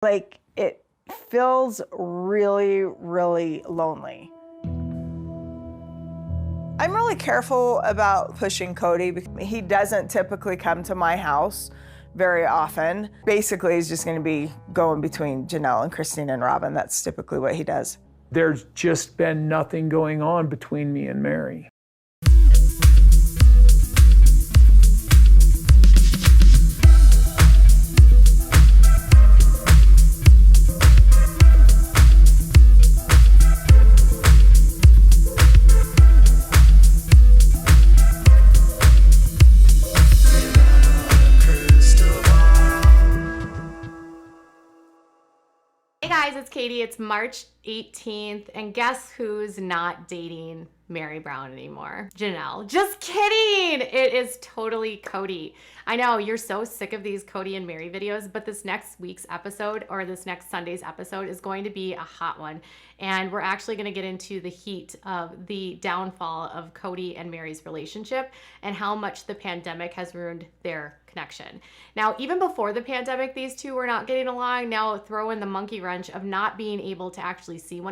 Like, it feels really, really lonely. I'm really careful about pushing Cody because he doesn't typically come to my house very often. Basically, he's just gonna be going between Janell and Christine and Robin. That's typically what he does. There's just been nothing going on between me and Meri. Hey guys, it's Katie. It's March 18th, and guess who's not dating Meri Brown anymore? Janell. Just kidding! It is totally Cody. I know, you're so sick of these Cody and Meri videos, but this next week's episode, or this next Sunday's episode, is going to be a hot one. And we're actually going to get into the heat of the downfall of Cody and Meri's relationship and how much the pandemic has ruined their connection. Now, even before the pandemic, these two were not getting along. Now throw in the monkey wrench of not being able to actually see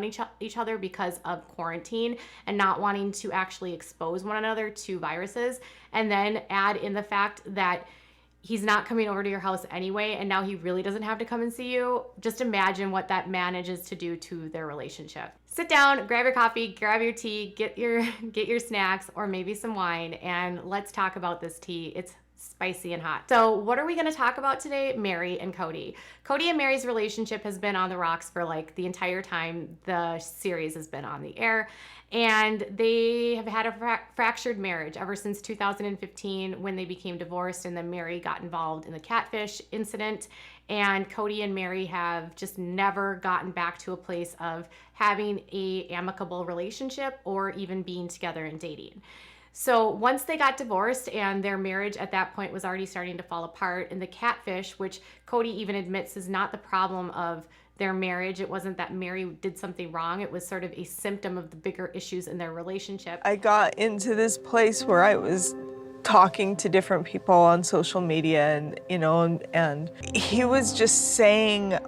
each other because of quarantine and not wanting to actually expose one another to viruses. And then add in the fact that he's not coming over to your house anyway, and now he really doesn't have to come and see you. Just imagine what that manages to do to their relationship. Sit down, grab your coffee, grab your tea, get your snacks, or maybe some wine, and let's talk about this tea. It's spicy and hot. So what are we going to talk about today? Meri and Cody. Cody and Meri's relationship has been on the rocks for like the entire time the series has been on the air. And they have had a fractured marriage ever since 2015 when they became divorced, and then Meri got involved in the catfish incident. And Cody and Meri have just never gotten back to a place of having an amicable relationship or even being together and dating. So once they got divorced and their marriage at that point was already starting to fall apart, and the catfish, which Cody even admits is not the problem of their marriage, it wasn't that Meri did something wrong, it was sort of a symptom of the bigger issues in their relationship. I got into this place where I was talking to different people on social media and he was just saying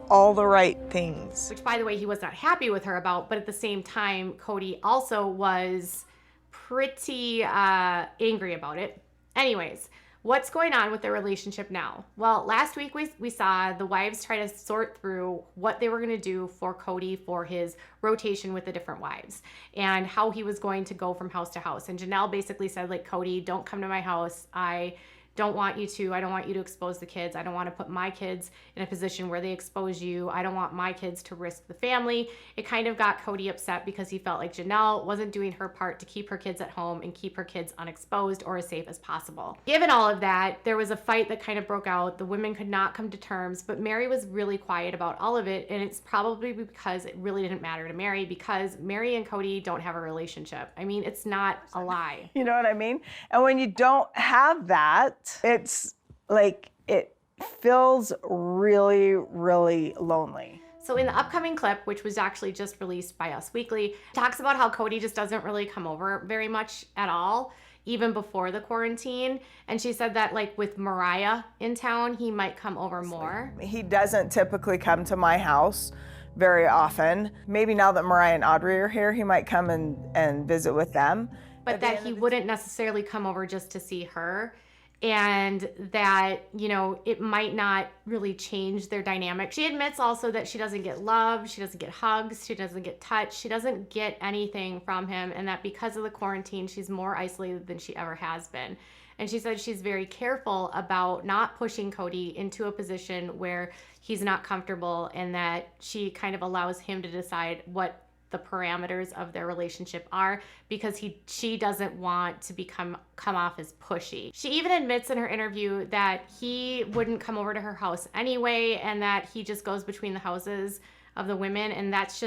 all the right things. Which, by the way, he was not happy with her about, but at the same time, Cody also was pretty angry about it. Anyways, what's going on with their relationship now? Well, last week we saw the wives try to sort through what they were going to do for Cody for his rotation with the different wives and how he was going to go from house to house. And Janell basically said, like, Cody, don't come to my house. I don't want you to expose the kids. I don't want to put my kids in a position where they expose you. I don't want my kids to risk the family. It kind of got Cody upset because he felt like Janell wasn't doing her part to keep her kids at home and keep her kids unexposed or as safe as possible. Given all of that, there was a fight that kind of broke out. The women could not come to terms, but Meri was really quiet about all of it, and it's probably because it really didn't matter to Meri, because Meri and Cody don't have a relationship. I mean, it's not a lie. You know what I mean? And when you don't have that, it's like it feels really, really lonely. So in the upcoming clip, which was actually just released by Us Weekly, talks about how Cody just doesn't really come over very much at all, even before the quarantine. And she said that, like, with Mariah in town, he might come over more. He doesn't typically come to my house very often. Maybe now that Mariah and Audrey are here, he might come and visit with them. But that he wouldn't necessarily come over just to see her. And that, you know, it might not really change their dynamic. She admits also that she doesn't get love, she doesn't get hugs, she doesn't get touch, she doesn't get anything from him, and that because of the quarantine, she's more isolated than she ever has been. And she said she's very careful about not pushing Cody into a position where he's not comfortable, and that she kind of allows him to decide what the parameters of their relationship are, because she doesn't want to come off as pushy. She even admits in her interview that he wouldn't come over to her house anyway, and that he just goes between the houses of the women, and that's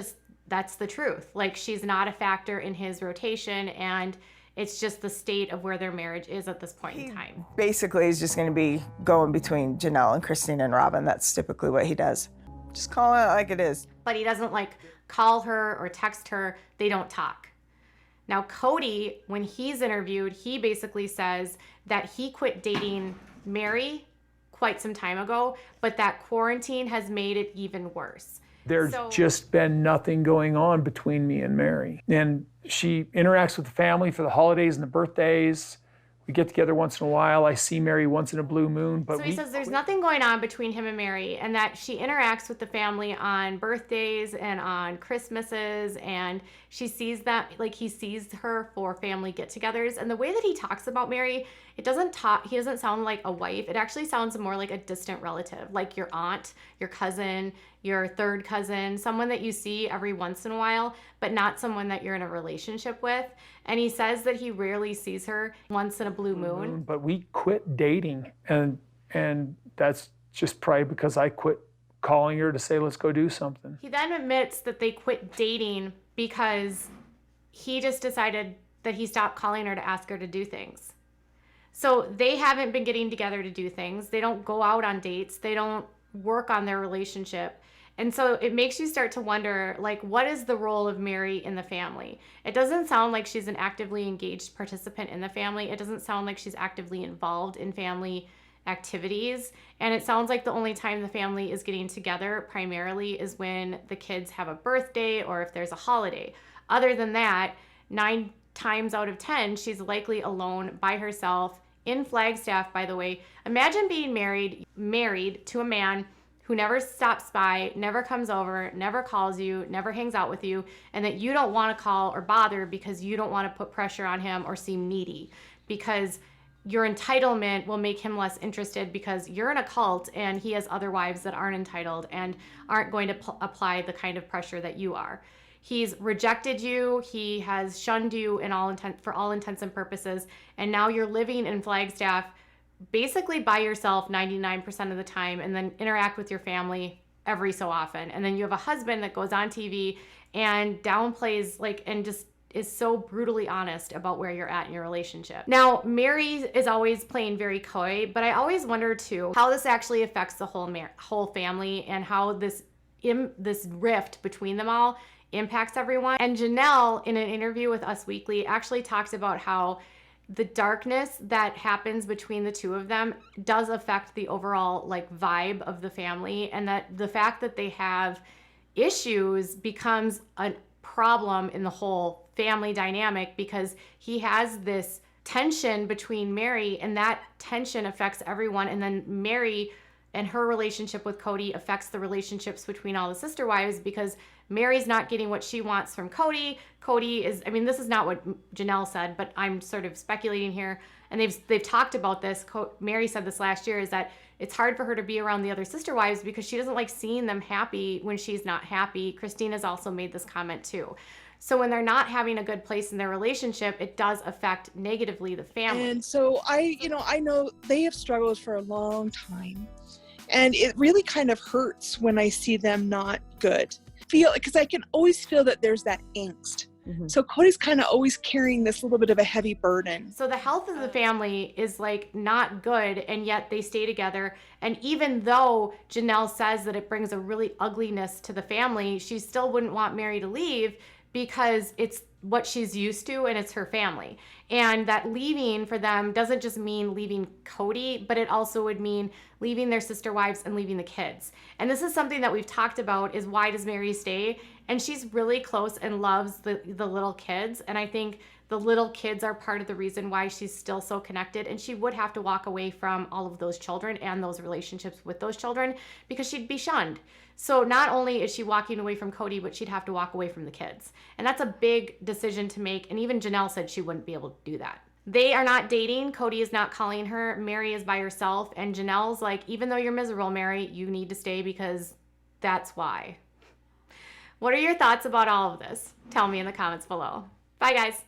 the truth. Like, she's not a factor in his rotation, and it's just the state of where their marriage is at this point in time. Basically, he's just going to be going between Janell and Christine and Robin. That's typically what he does. Just call it like it is. But he doesn't, like, call her or text her. They don't talk. Now, Cody, when he's interviewed, he basically says that he quit dating Meri quite some time ago, but that quarantine has made it even worse. There's just been nothing going on between me and Meri. And she interacts with the family for the holidays and the birthdays. We get together once in a while. I see Meri once in a blue moon. But so he says there's nothing going on between him and Meri, and that she interacts with the family on birthdays and on Christmases, and she sees that, like, he sees her for family get-togethers. And the way that he talks about Meri, he doesn't sound like a wife. It actually sounds more like a distant relative, like your aunt, your cousin, your third cousin, someone that you see every once in a while, but not someone that you're in a relationship with. And he says that he rarely sees her once in a blue moon. But we quit dating, and that's just probably because I quit calling her to say, let's go do something. He then admits that they quit dating because he just decided that he stopped calling her to ask her to do things. So they haven't been getting together to do things. They don't go out on dates. They don't work on their relationship. And so it makes you start to wonder, like, what is the role of Meri in the family? It doesn't sound like she's an actively engaged participant in the family. It doesn't sound like she's actively involved in family activities. And it sounds like the only time the family is getting together primarily is when the kids have a birthday or if there's a holiday. Other than that, 9 times out of 10, she's likely alone by herself in Flagstaff, by the way. Imagine being married to a man who never stops by, never comes over, never calls you, never hangs out with you, and that you don't want to call or bother because you don't want to put pressure on him or seem needy, because your entitlement will make him less interested because you're in a cult and he has other wives that aren't entitled and aren't going to apply the kind of pressure that you are. He's rejected you, he has shunned you for all intents and purposes, and now you're living in Flagstaff basically by yourself 99% of the time, and then interact with your family every so often. And then you have a husband that goes on TV and downplays, like, and just is so brutally honest about where you're at in your relationship. Now, Meri is always playing very coy, but I always wonder too how this actually affects the whole family, and how this rift between them all impacts everyone. And Janell, in an interview with Us Weekly, actually talks about how the darkness that happens between the two of them does affect the overall, like, vibe of the family, and that the fact that they have issues becomes a problem in the whole family dynamic, because he has this tension between Meri, and that tension affects everyone. And then Meri and her relationship with Cody affects the relationships between all the sister wives, because Meri's not getting what she wants from Cody. Cody is, I mean, this is not what Janell said, but I'm sort of speculating here. And they've talked about this. Meri said this last year, is that it's hard for her to be around the other sister wives because she doesn't like seeing them happy when she's not happy. Christina's also made this comment too. So when they're not having a good place in their relationship, it does affect negatively the family. And so I know they have struggled for a long time. And it really kind of hurts when I see them not good. Because I can always feel that there's that angst. Mm-hmm. So Cody's kind of always carrying this little bit of a heavy burden. So the health of the family is, like, not good, and yet they stay together. And even though Janell says that it brings a really ugliness to the family, she still wouldn't want Meri to leave because it's what she's used to and it's her family. And that leaving for them doesn't just mean leaving Cody, but it also would mean leaving their sister wives and leaving the kids. And this is something that we've talked about, is why does Meri stay? And she's really close and loves the little kids. And I think the little kids are part of the reason why she's still so connected. And she would have to walk away from all of those children and those relationships with those children because she'd be shunned. So not only is she walking away from Cody, but she'd have to walk away from the kids. And that's a big decision to make. And even Janell said she wouldn't be able to do that. They are not dating. Cody is not calling her. Meri is by herself. And Janell's like, even though you're miserable, Meri, you need to stay because that's why. What are your thoughts about all of this? Tell me in the comments below. Bye, guys.